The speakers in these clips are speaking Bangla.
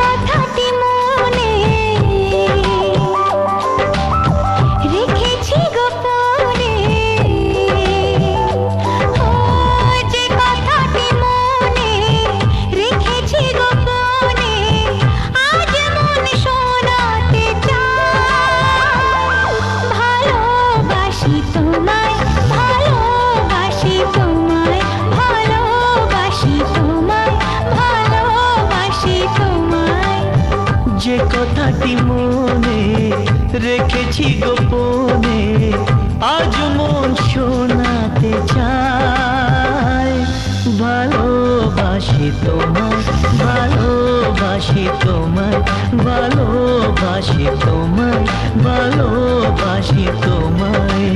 কথাটি মনে রেখেছি গোপনে, ও যে কথাটি মনে রেখেছি গোপনে, আজ মন শোনাতে চায়। ভালোবাসি তোমায়, ভালোবাসি তোমায়, ভালোবাসি তোমায়, ভালোবাসি তোমায়। যে কথাটি মনে রেখেছি গোপনে, আজ মন শোনাতে চায়। ভালোবাসি তোমায়, ভালোবাসি তোমায়, ভালোবাসি তোমায়, ভালোবাসি তোমায়।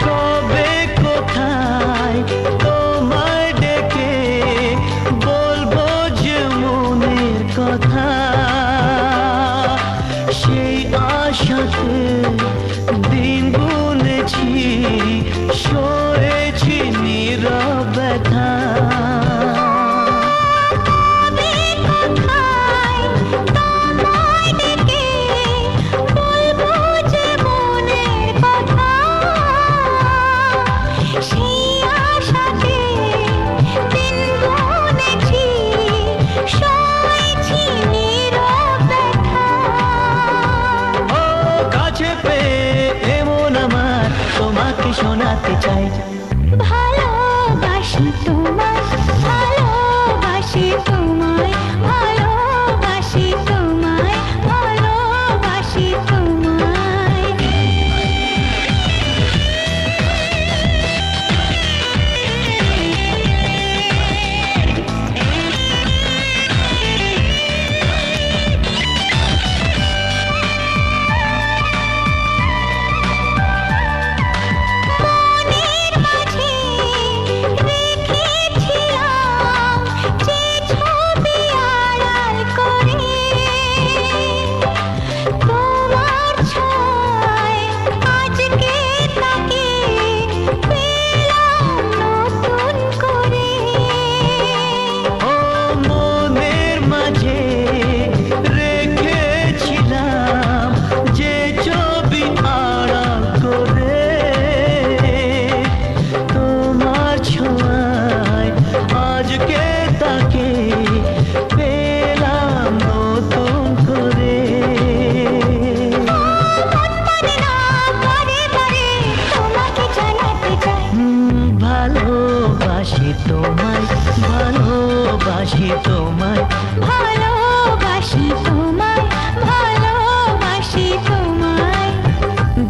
কবে কোথায় তোমায় ডেকে বলবো যে মনের কথা, সেই আশাতে দিন গুনেছি, সয়েছি নীরব ব্যথা। কবে কোথায় তোমায় ডেকে বলবো যে মনের কথা, সেই আশাতে দিন গুনেছি, সয়েছি নীরব ব্যথা। ও কাছে পেয়ে এমন আমার তোমাকে শোনাতে চাই। ভালোবাসি তোমায়, ভালোবাসি তোমায়, ভালোবাসি তোমায়, ভালোবাসি তোমায়। মনের মাঝে রেখেছিলাম যে ছবি আড়াল করে, তোমার ছোঁয়ায় আজকে তাকে পেলাম নতুন করে। ও মনের মাঝে রেখেছিলাম যে ছবি আড়াল করে, তোমার ছোঁয়ায় আজকে তাকে পেলাম নতুন করে। মন মানে না বারে বারে তোমাকে জানাতে চাই। ভালোবাসি তোমায়, ভালোবাসি তোমায়, ভালোবাসি তোমায়, ভালোবাসি তোমায়।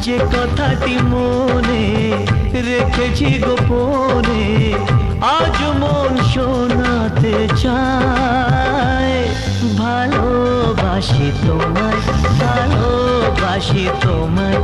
যে কথাটি মনে রেখেছি গোপনে, আজ মন শোনাতে চায়। ভালোবাসি তোমায়, ভালোবাসি তোমায়,